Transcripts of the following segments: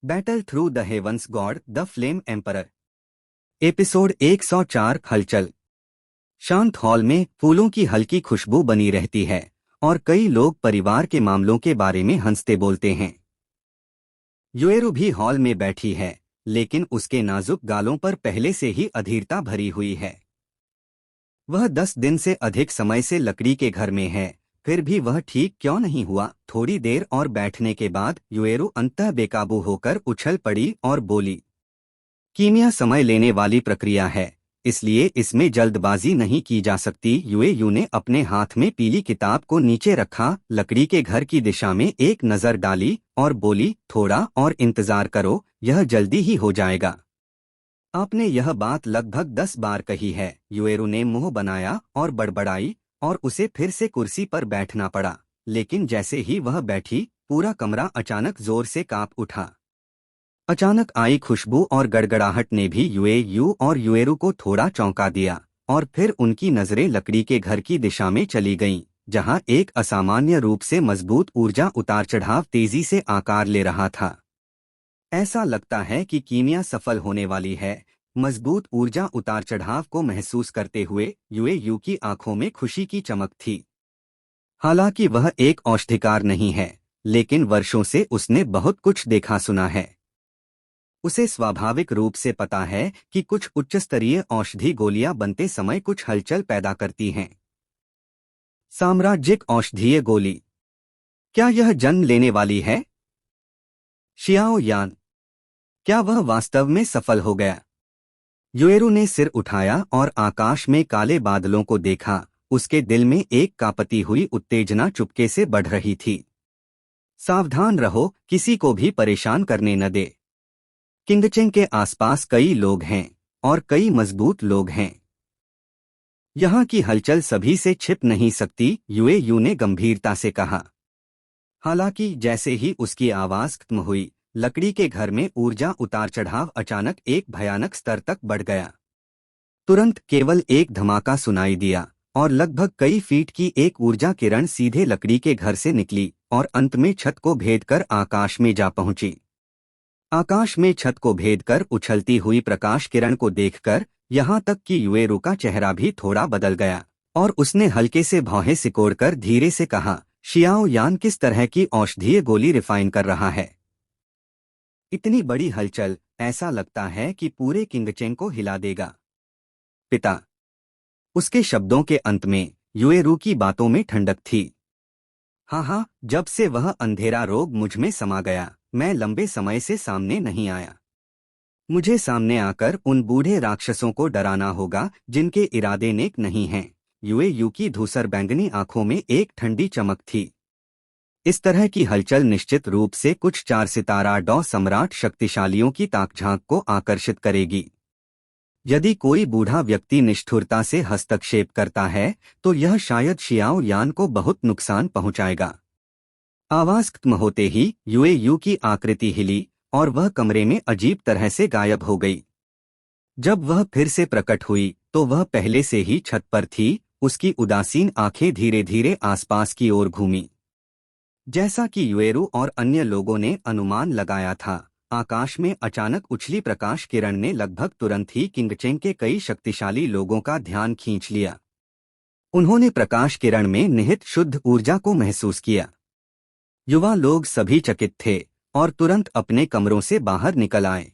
Battle through the heavens god the flame emperor. Episode 104 हलचल। शांत hall में फूलों की हल्की खुशबू बनी रहती है और कई लोग परिवार के मामलों के बारे में हंसते बोलते हैं। युएरू भी हॉल में बैठी है, लेकिन उसके नाजुक गालों पर पहले से ही अधीरता भरी हुई है। वह 10 दिन से अधिक समय से लकड़ी के घर में है, फिर भी वह ठीक क्यों नहीं हुआ। थोड़ी देर और बैठने के बाद युएरू अंततः बेकाबू होकर उछल पड़ी और बोली, कीमिया समय लेने वाली प्रक्रिया है, इसलिए इसमें जल्दबाजी नहीं की जा सकती। युएयू ने अपने हाथ में पीली किताब को नीचे रखा, लकड़ी के घर की दिशा में एक नजर डाली और बोली, थोड़ा और इंतजार करो, यह जल्दी ही हो जाएगा। आपने यह बात लगभग 10 बार कही है। युएरू ने मुंह बनाया और बड़बड़ाई और उसे फिर से कुर्सी पर बैठना पड़ा, लेकिन जैसे ही वह बैठी पूरा कमरा अचानक जोर से कांप उठा। अचानक आई खुशबू और गड़गड़ाहट ने भी युएयू और युएरू को थोड़ा चौंका दिया और फिर उनकी नजरें लकड़ी के घर की दिशा में चली गईं, जहां एक असामान्य रूप से मजबूत ऊर्जा उतार चढ़ाव तेजी से आकार ले रहा था। ऐसा लगता है कि कीमिया सफल होने वाली है। मजबूत ऊर्जा उतार चढ़ाव को महसूस करते हुए युएयू की आंखों में खुशी की चमक थी। हालांकि वह एक औषधिकार नहीं है, लेकिन वर्षों से उसने बहुत कुछ देखा सुना है। उसे स्वाभाविक रूप से पता है कि कुछ उच्चस्तरीय औषधि गोलियां बनते समय कुछ हलचल पैदा करती हैं। साम्राज्यिक औषधीय गोली, क्या यह जन्म लेने वाली है? शियाओ यान, क्या वह वास्तव में सफल हो गया? युएरू ने सिर उठाया और आकाश में काले बादलों को देखा। उसके दिल में एक कांपती हुई उत्तेजना चुपके से बढ़ रही थी। सावधान रहो, किसी को भी परेशान करने न दे। किंगचेंग के आसपास कई लोग हैं और कई मजबूत लोग हैं। यहाँ की हलचल सभी से छिप नहीं सकती, युएयू ने गंभीरता से कहा। हालांकि जैसे ही उसकी आवाज खत्म हुई, लकड़ी के घर में ऊर्जा उतार चढ़ाव अचानक एक भयानक स्तर तक बढ़ गया। तुरंत केवल एक धमाका सुनाई दिया और लगभग कई फीट की एक ऊर्जा किरण सीधे लकड़ी के घर से निकली और अंत में छत को भेदकर आकाश में जा पहुंची। आकाश में छत को भेदकर उछलती हुई प्रकाश किरण को देखकर यहाँ तक कि युएरू का चेहरा भी थोड़ा बदल गया और उसने हल्के से भौहें सिकोड़कर धीरे से कहा, शियाओ यान किस तरह की औषधीय गोली रिफाइन कर रहा है? इतनी बड़ी हलचल, ऐसा लगता है कि पूरे किंगचेंग को हिला देगा। पिता। उसके शब्दों के अंत में युएरू की बातों में ठंडक थी। हाँ, जब से वह अंधेरा रोग मुझ में समा गया, मैं लंबे समय से सामने नहीं आया। मुझे सामने आकर उन बूढ़े राक्षसों को डराना होगा जिनके इरादे नेक नहीं हैं। युएयू की धूसर बैंगनी आंखों में एक ठंडी चमक थी। इस तरह की हलचल निश्चित रूप से कुछ 4 सितारा डॉ सम्राट शक्तिशालियों की ताकझांक को आकर्षित करेगी। यदि कोई बूढ़ा व्यक्ति निष्ठुरता से हस्तक्षेप करता है तो यह शायद शियाओ यान को बहुत नुकसान पहुंचाएगा। आवाज खत्म होते ही युएयू की आकृति हिली और वह कमरे में अजीब तरह से गायब हो गई। जब वह फिर से प्रकट हुई तो वह पहले से ही छत पर थी। उसकी उदासीन आंखें धीरे धीरे आसपास की ओर घूमी। जैसा कि युएरू और अन्य लोगों ने अनुमान लगाया था, आकाश में अचानक उछली प्रकाश किरण ने लगभग तुरंत ही किंगचेंग के कई शक्तिशाली लोगों का ध्यान खींच लिया। उन्होंने प्रकाश किरण में निहित शुद्ध ऊर्जा को महसूस किया। युवा लोग सभी चकित थे और तुरंत अपने कमरों से बाहर निकल आए।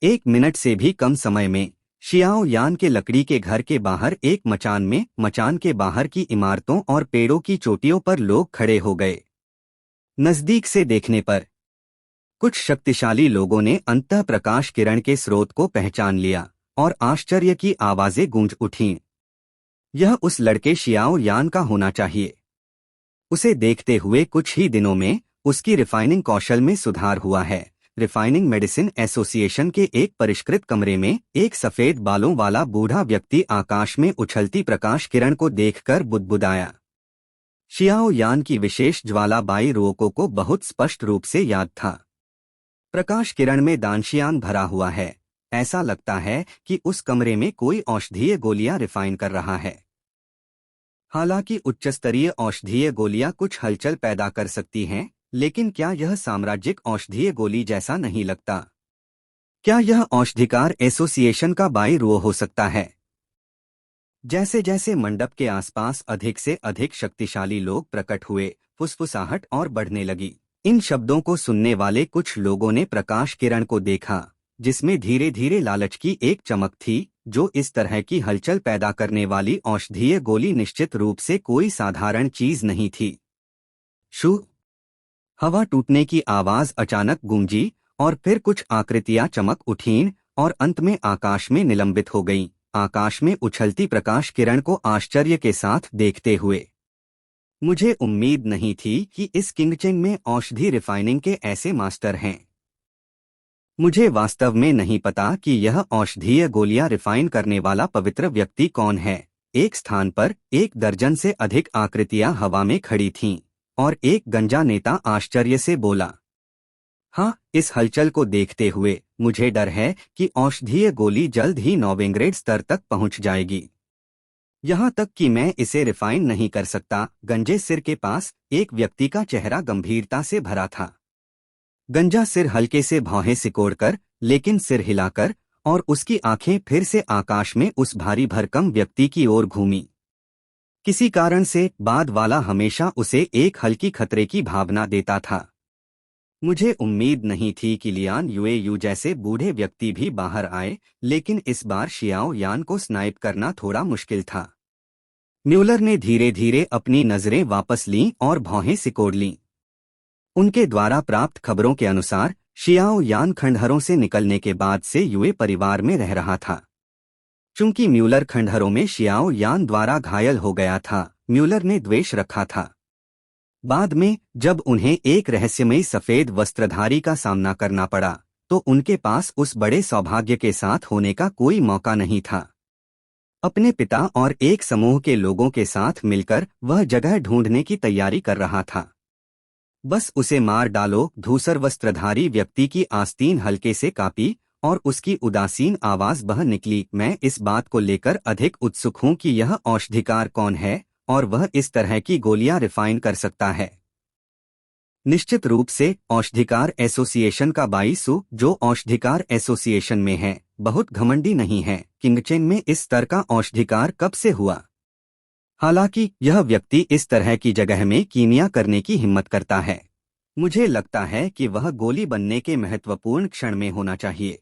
1 मिनट से भी कम समय में शियाओ यान के लकड़ी के घर के बाहर एक मचान के बाहर की इमारतों और पेड़ों की चोटियों पर लोग खड़े हो गए। नजदीक से देखने पर कुछ शक्तिशाली लोगों ने अंततः प्रकाश किरण के स्रोत को पहचान लिया और आश्चर्य की आवाजें गूंज उठीं। यह उस लड़के शियाओ यान का होना चाहिए। उसे देखते हुए कुछ ही दिनों में उसकी रिफाइनिंग कौशल में सुधार हुआ है। रिफाइनिंग मेडिसिन एसोसिएशन के एक परिष्कृत कमरे में एक सफेद बालों वाला बूढ़ा व्यक्ति आकाश में उछलती प्रकाश किरण को देखकर बुदबुदाया। शियाओ यान की विशेष ज्वाला बाई रोको को बहुत स्पष्ट रूप से याद था। प्रकाश किरण में दानशियान भरा हुआ है। ऐसा लगता है कि उस कमरे में कोई औषधीय गोलियां रिफाइन कर रहा है। हालांकि उच्चस्तरीय औषधीय गोलियां कुछ हलचल पैदा कर सकती हैं, लेकिन क्या यह साम्राज्यिक औषधीय गोली जैसा नहीं लगता? क्या यह औषधिकार एसोसिएशन का बाई रो हो सकता है? जैसे जैसे मंडप के आसपास अधिक से अधिक शक्तिशाली लोग प्रकट हुए, फुसफुसाहट और बढ़ने लगी। इन शब्दों को सुनने वाले कुछ लोगों ने प्रकाश किरण को देखा, जिसमें धीरे धीरे लालच की एक चमक थी, जो इस तरह की हलचल पैदा करने वाली औषधीय गोली निश्चित रूप से कोई साधारण चीज नहीं थी। शू! हवा टूटने की आवाज अचानक गूंजी, और फिर कुछ आकृतियां चमक उठीं और अंत में आकाश में निलंबित हो गईं, आकाश में उछलती प्रकाश किरण को आश्चर्य के साथ देखते हुए। मुझे उम्मीद नहीं थी कि इस किंगचेन में औषधि रिफाइनिंग के ऐसे मास्टर हैं। मुझे वास्तव में नहीं पता कि यह औषधीय गोलियां रिफाइन करने वाला पवित्र व्यक्ति कौन है। एक स्थान पर 1 दर्जन से अधिक आकृतियां हवा में खड़ी थीं, और एक गंजा नेता आश्चर्य से बोला, हाँ, इस हलचल को देखते हुए मुझे डर है कि औषधीय गोली जल्द ही 9वें ग्रेड स्तर तक पहुंच जाएगी। यहाँ तक कि मैं इसे रिफाइन नहीं कर सकता। गंजे सिर के पास एक व्यक्ति का चेहरा गंभीरता से भरा था। गंजा सिर हल्के से भौहें सिकोड़कर, लेकिन सिर हिलाकर, और उसकी आंखें फिर से आकाश में उस भारी भरकम व्यक्ति की ओर घूमी। किसी कारण से बाद वाला हमेशा उसे एक हल्की खतरे की भावना देता था। मुझे उम्मीद नहीं थी कि लियान युएयू जैसे बूढ़े व्यक्ति भी बाहर आए, लेकिन इस बार शियाओ यान को स्नाइप करना थोड़ा मुश्किल था। म्यूलर ने धीरे धीरे अपनी नजरें वापस लीं और भौहें सिकोड़ लीं। उनके द्वारा प्राप्त खबरों के अनुसार शियाओ यान खंडहरों से निकलने के बाद से युए परिवार में रह रहा था। चूंकि म्यूलर खंडहरों में शियाओ यान द्वारा घायल हो गया था, म्यूलर ने द्वेष रखा था। बाद में जब उन्हें एक रहस्यमयी सफेद वस्त्रधारी का सामना करना पड़ा, तो उनके पास उस बड़े सौभाग्य के साथ होने का कोई मौका नहीं था। अपने पिता और एक समूह के लोगों के साथ मिलकर वह जगह ढूंढने की तैयारी कर रहा था। बस उसे मार डालो। धूसर वस्त्रधारी व्यक्ति की आस्तीन हल्के से कांपी, और उसकी उदासीन आवाज बह निकली, मैं इस बात को लेकर अधिक उत्सुक हूं कि यह औषधिकार कौन है, और वह इस तरह की गोलियां रिफाइन कर सकता है। निश्चित रूप से औषधिकार एसोसिएशन का बाईसू, जो औषधिकार एसोसिएशन में है, बहुत घमंडी नहीं है। किंगचेन में इस स्तर का औषधिकार कब से हुआ? हालांकि यह व्यक्ति इस तरह की जगह में कीमिया करने की हिम्मत करता है। मुझे लगता है कि वह गोली बनने के महत्वपूर्ण क्षण में होना चाहिए।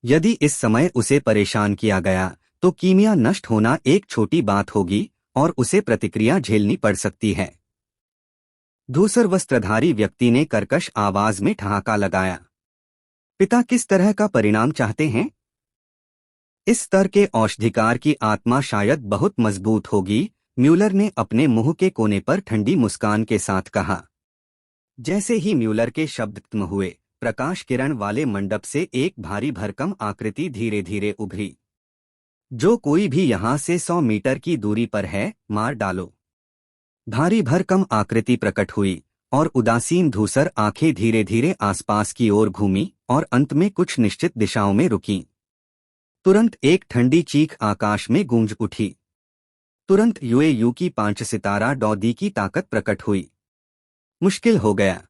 यदि इस समय उसे परेशान किया गया, तो कीमिया नष्ट होना एक छोटी बात होगी, और उसे प्रतिक्रिया झेलनी पड़ सकती है। धूसर वस्त्रधारी व्यक्ति ने कर्कश आवाज में ठहाका लगाया। पिता किस तरह का परिणाम चाहते हैं? इस स्तर के औषधिकार की आत्मा शायद बहुत मजबूत होगी, म्यूलर ने अपने मुंह के कोने पर ठंडी मुस्कान के साथ कहा। जैसे ही म्यूलर के शब्द खत्म हुए, प्रकाश किरण वाले मंडप से एक भारी भरकम आकृति धीरे धीरे उभरी। जो कोई भी यहाँ से 100 मीटर की दूरी पर है, मार डालो। भारी भरकम आकृति प्रकट हुई, और उदासीन धूसर आंखें धीरे धीरे आसपास की ओर घूमी, और अंत में कुछ निश्चित दिशाओं में रुकीं। तुरंत एक ठंडी चीख आकाश में गूंज उठी। तुरंत युएयू की 5 सितारा डॉदी की ताकत प्रकट हुई। मुश्किल हो गया।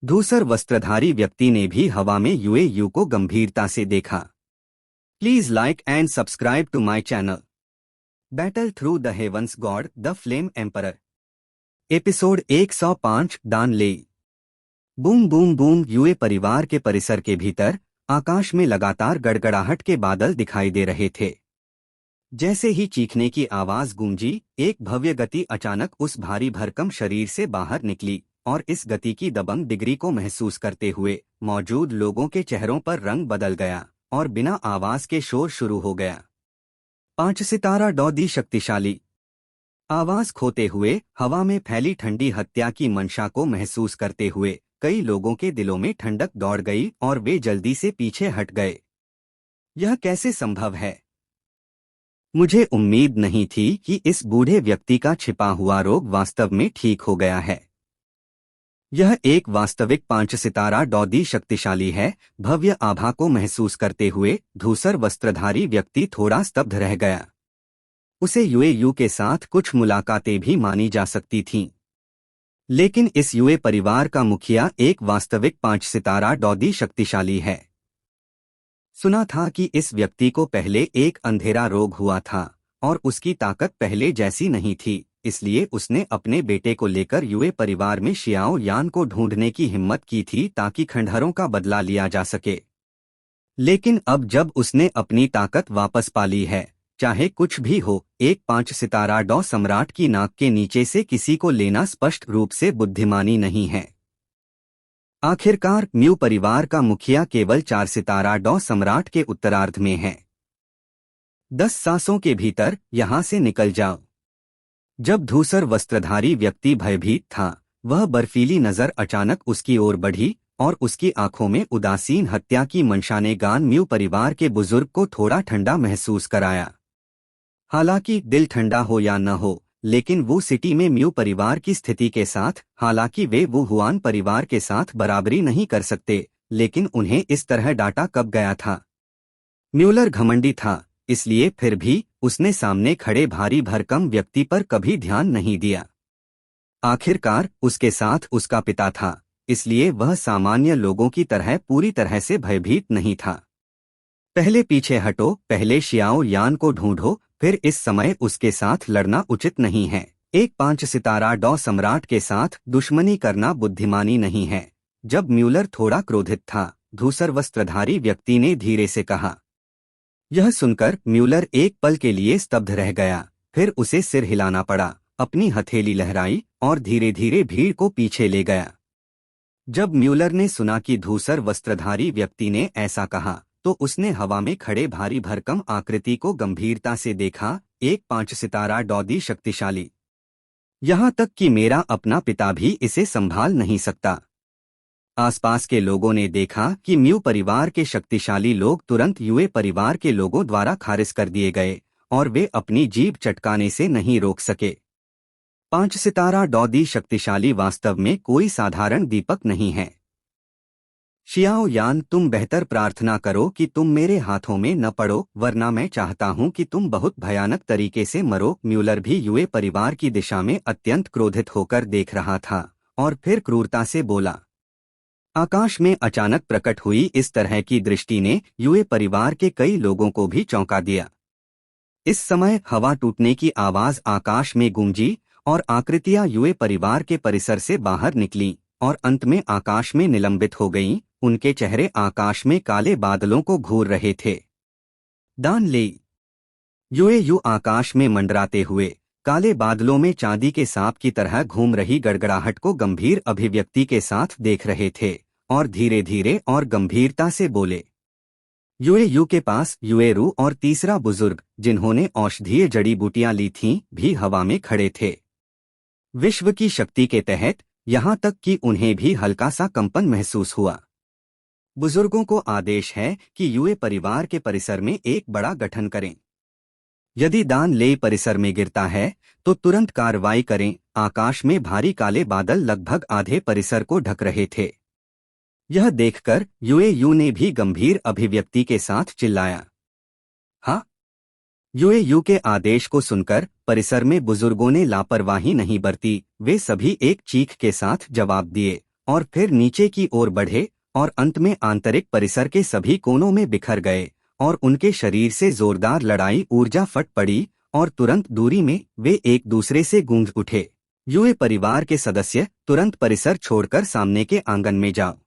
धूसर वस्त्रधारी व्यक्ति ने भी हवा में युएयू को गंभीरता से देखा। Please like and subscribe to my channel. Battle through the heavens god the flame emperor, episode 105, डान लेई। Boom boom boom. युए परिवार के परिसर के भीतर आकाश में लगातार गड़गड़ाहट के बादल दिखाई दे रहे थे। जैसे ही चीखने की आवाज गूंजी, एक भव्य गति अचानक उस भारी भरकम शरीर से बाहर निकली, और इस गति की दबंग डिग्री को महसूस करते हुए मौजूद लोगों के चेहरों पर रंग बदल गया, और बिना आवाज के शोर शुरू हो गया। 5 सितारा डॉदी शक्तिशाली। आवाज खोते हुए हवा में फैली ठंडी हत्या की मंशा को महसूस करते हुए कई लोगों के दिलों में ठंडक दौड़ गई, और वे जल्दी से पीछे हट गए। यह कैसे संभव है? मुझे उम्मीद नहीं थी कि इस बूढ़े व्यक्ति का छिपा हुआ रोग वास्तव में ठीक हो गया है। यह एक वास्तविक 5 सितारा डॉदी शक्तिशाली है। भव्य आभा को महसूस करते हुए धूसर वस्त्रधारी व्यक्ति थोड़ा स्तब्ध रह गया। उसे युएयू के साथ कुछ मुलाकातें भी मानी जा सकती थीं। लेकिन इस युए परिवार का मुखिया एक वास्तविक 5 सितारा डॉदी शक्तिशाली है। सुना था कि इस व्यक्ति को पहले एक अंधेरा रोग हुआ था और उसकी ताकत पहले जैसी नहीं थी, इसलिए उसने अपने बेटे को लेकर युए परिवार में शियाओ यान को ढूंढने की हिम्मत की थी ताकि खंडहरों का बदला लिया जा सके। लेकिन अब जब उसने अपनी ताकत वापस पा ली है, चाहे कुछ भी हो, एक 5 सितारा डॉ सम्राट की नाक के नीचे से किसी को लेना स्पष्ट रूप से बुद्धिमानी नहीं है। आखिरकार म्यू परिवार का मुखिया केवल 4 सितारा डॉ सम्राट के उत्तरार्ध में है। 10 सांसों के भीतर यहां से निकल जाओ। जब धूसर वस्त्रधारी व्यक्ति भयभीत था, वह बर्फीली नजर अचानक उसकी ओर बढ़ी और उसकी आंखों में उदासीन हत्या की मंशा ने गान म्यू परिवार के बुजुर्ग को थोड़ा ठंडा महसूस कराया। हालांकि दिल ठंडा हो या न हो, लेकिन वो सिटी में म्यू परिवार की स्थिति के साथ, हालांकि वे वो हुआन परिवार के साथ बराबरी नहीं कर सकते, लेकिन उन्हें इस तरह डांटा कब गया था। म्यूलर घमंडी था, इसलिए फिर भी उसने सामने खड़े भारी भरकम व्यक्ति पर कभी ध्यान नहीं दिया। आखिरकार उसके साथ उसका पिता था, इसलिए वह सामान्य लोगों की तरह पूरी तरह से भयभीत नहीं था। पहले पीछे हटो, पहले शियाओ यान को ढूंढो, फिर इस समय उसके साथ लड़ना उचित नहीं है। एक 5 सितारा डॉ सम्राट के साथ दुश्मनी करना बुद्धिमानी नहीं है। जब म्यूलर थोड़ा क्रोधित था, धूसर वस्त्रधारी व्यक्ति ने धीरे से कहा। यह सुनकर म्यूलर एक पल के लिए स्तब्ध रह गया, फिर उसे सिर हिलाना पड़ा, अपनी हथेली लहराई और धीरे धीरे भीड़ को पीछे ले गया। जब म्यूलर ने सुना कि धूसर वस्त्रधारी व्यक्ति ने ऐसा कहा, तो उसने हवा में खड़े भारी भरकम आकृति को गंभीरता से देखा। एक 5 सितारा डॉदी शक्तिशाली, यहाँ तक कि मेरा अपना पिता भी इसे संभाल नहीं सकता। आसपास के लोगों ने देखा कि म्यू परिवार के शक्तिशाली लोग तुरंत युए परिवार के लोगों द्वारा खारिज कर दिए गए और वे अपनी जीभ चटकाने से नहीं रोक सके। 5 सितारा डॉदी शक्तिशाली वास्तव में कोई साधारण दीपक नहीं है। शियाओ यान, तुम बेहतर प्रार्थना करो कि तुम मेरे हाथों में न पड़ो, वरना मैं चाहता हूं कि तुम बहुत भयानक तरीके से मरो। म्यूलर भी युए परिवार की दिशा में अत्यंत क्रोधित होकर देख रहा था और फिर क्रूरता से बोला। आकाश में अचानक प्रकट हुई इस तरह की दृष्टि ने युए परिवार के कई लोगों को भी चौंका दिया। इस समय हवा टूटने की आवाज आकाश में गूंजी और आकृतियां युए परिवार के परिसर से बाहर निकलीं और अंत में आकाश में निलंबित हो गईं। उनके चेहरे आकाश में काले बादलों को घूर रहे थे। दान ले युए आकाश में मंडराते हुए काले बादलों में चांदी के सांप की तरह घूम रही गड़गड़ाहट को गंभीर अभिव्यक्ति के साथ देख रहे थे और धीरे धीरे और गंभीरता से बोले। युए के पास युएरू और तीसरा बुजुर्ग, जिन्होंने औषधीय जड़ी बूटियां ली थीं, भी हवा में खड़े थे। विश्व की शक्ति के तहत यहाँ तक कि उन्हें भी हल्का सा कंपन महसूस हुआ। बुजुर्गों को आदेश है कि युए परिवार के परिसर में एक बड़ा गठन करें। यदि दान ले परिसर में गिरता है तो तुरंत कार्रवाई करें। आकाश में भारी काले बादल लगभग आधे परिसर को ढक रहे थे। यह देखकर युए ने भी गंभीर अभिव्यक्ति के साथ चिल्लाया, हाँ। युए के आदेश को सुनकर परिसर में बुजुर्गों ने लापरवाही नहीं बरती। वे सभी एक चीख के साथ जवाब दिए और फिर नीचे की ओर बढ़े और अंत में आंतरिक परिसर के सभी कोनों में बिखर गए और उनके शरीर से जोरदार लड़ाई ऊर्जा फट पड़ी और तुरंत दूरी में वे एक दूसरे से गूंज उठे। युए परिवार के सदस्य, तुरंत परिसर छोड़कर सामने के आंगन में जाओ।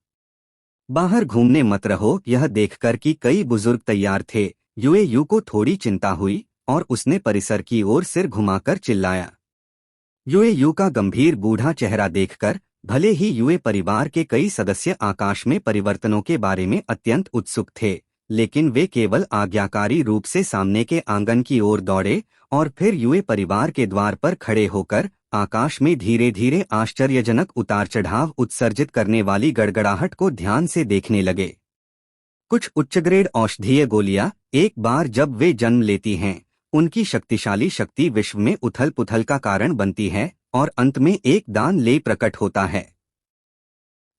बाहर घूमने मत रहो। यह देखकर कि कई बुजुर्ग तैयार थे, युए को थोड़ी चिंता हुई और उसने परिसर की ओर सिर घुमाकर चिल्लाया। युए का गंभीर बूढ़ा चेहरा देखकर भले ही युए परिवार के कई सदस्य आकाश में परिवर्तनों के बारे में अत्यंत उत्सुक थे, लेकिन वे केवल आज्ञाकारी रूप से सामने के आंगन की ओर दौड़े और फिर युए परिवार के द्वार पर खड़े होकर आकाश में धीरे धीरे आश्चर्यजनक उतार चढ़ाव उत्सर्जित करने वाली गड़गड़ाहट को ध्यान से देखने लगे। कुछ उच्चग्रेड औषधीय गोलियां, एक बार जब वे जन्म लेती हैं, उनकी शक्तिशाली शक्ति विश्व में उथल पुथल का कारण बनती है और अंत में एक दान ले प्रकट होता है।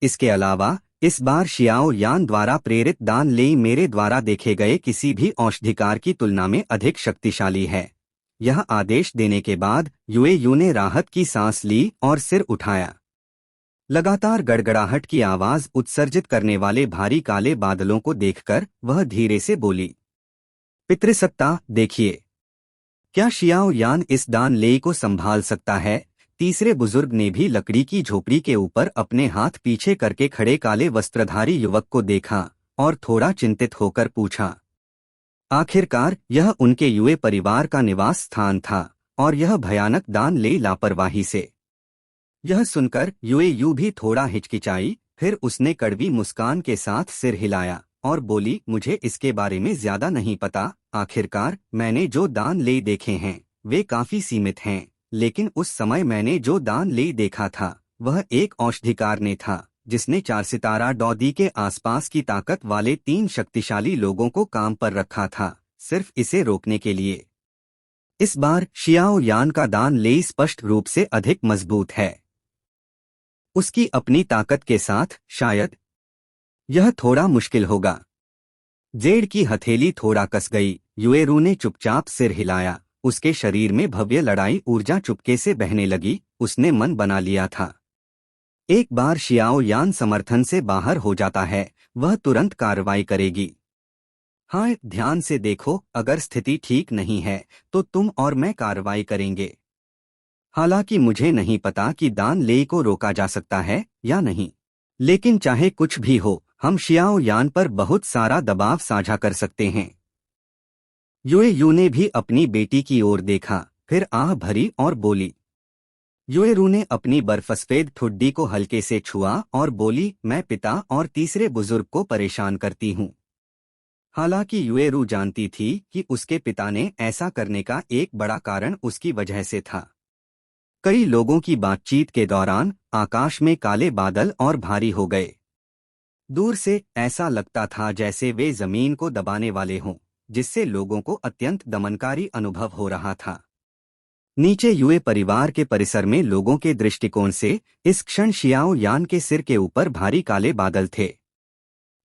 इसके अलावा इस बार शियाओ यान द्वारा प्रेरित दान ले मेरे द्वारा देखे गए किसी भी औषधिकार की तुलना में अधिक शक्तिशाली है। यह आदेश देने के बाद युए ने राहत की सांस ली और सिर उठाया। लगातार गड़गड़ाहट की आवाज उत्सर्जित करने वाले भारी काले बादलों को देखकर वह धीरे से बोली, पितृसत्ता, देखिए, क्या शियाओ यान इस दान लेई को संभाल सकता है? तीसरे बुजुर्ग ने भी लकड़ी की झोपड़ी के ऊपर अपने हाथ पीछे करके खड़े काले वस्त्रधारी युवक को देखा और थोड़ा चिंतित होकर पूछा। आखिरकार यह उनके युए परिवार का निवास स्थान था और यह भयानक दान ले लापरवाही से। यह सुनकर युए यू भी थोड़ा हिचकिचाई, फिर उसने कड़वी मुस्कान के साथ सिर हिलाया और बोली, मुझे इसके बारे में ज्यादा नहीं पता। आखिरकार मैंने जो दान ले देखे हैं वे काफी सीमित हैं, लेकिन उस समय मैंने जो दान ले देखा था वह एक औषधिकार ने था जिसने 4 सितारा डॉदी के आसपास की ताकत वाले 3 शक्तिशाली लोगों को काम पर रखा था, सिर्फ इसे रोकने के लिए। इस बार शियाओ यान का दान ले स्पष्ट रूप से अधिक मजबूत है। उसकी अपनी ताकत के साथ शायद यह थोड़ा मुश्किल होगा। जेड की हथेली थोड़ा कस गई। युएरू ने चुपचाप सिर हिलाया। उसके शरीर में भव्य लड़ाई ऊर्जा चुपके से बहने लगी। उसने मन बना लिया था, एक बार शियाओ यान समर्थन से बाहर हो जाता है वह तुरंत कार्रवाई करेगी। हाँ, ध्यान से देखो, अगर स्थिति ठीक नहीं है तो तुम और मैं कार्रवाई करेंगे। हालांकि मुझे नहीं पता कि दान ले को रोका जा सकता है या नहीं, लेकिन चाहे कुछ भी हो हम शियाओ यान पर बहुत सारा दबाव साझा कर सकते हैं। युएरू ने भी अपनी बेटी की ओर देखा, फिर आह भरी और बोली। युएरू ने अपनी बर्फसफेद ठुड्डी को हल्के से छुआ और बोली, मैं पिता और तीसरे बुजुर्ग को परेशान करती हूँ। हालांकि युएरू जानती थी कि उसके पिता ने ऐसा करने का एक बड़ा कारण उसकी वजह से था। कई लोगों की बातचीत के दौरान आकाश में काले बादल और भारी हो गए। दूर से ऐसा लगता था जैसे वे जमीन को दबाने वाले हों, जिससे लोगों को अत्यंत दमनकारी अनुभव हो रहा था। नीचे युए परिवार के परिसर में लोगों के दृष्टिकोण से इस क्षण शियाओ यान के सिर के ऊपर भारी काले बादल थे।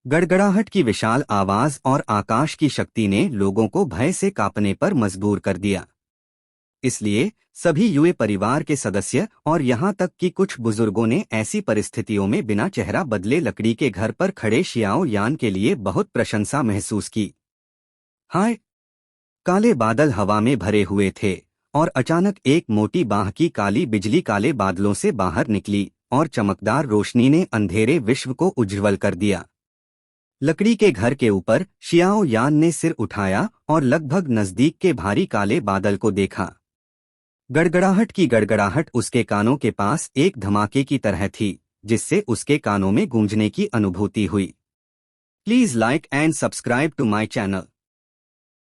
गड़गड़ाहट की विशाल आवाज और आकाश की शक्ति ने लोगों को भय से कांपने पर मजबूर कर दिया। इसलिए सभी युए परिवार के सदस्य और यहाँ तक कि कुछ बुजुर्गों ने ऐसी परिस्थितियों में बिना चेहरा बदले लकड़ी के घर पर खड़े शियाओ यान के लिए बहुत प्रशंसा महसूस की। हाय! काले बादल हवा में भरे हुए थे और अचानक एक मोटी बाह की काली बिजली काले बादलों से बाहर निकली और चमकदार रोशनी ने अंधेरे विश्व को उज्ज्वल कर दिया। लकड़ी के घर के ऊपर शियाओ यान ने सिर उठाया और लगभग नजदीक के भारी काले बादल को देखा। गड़गड़ाहट की गड़गड़ाहट उसके कानों के पास एक धमाके की तरह थी, जिससे उसके कानों में गूंजने की अनुभूति हुई। Please like and subscribe to my channel.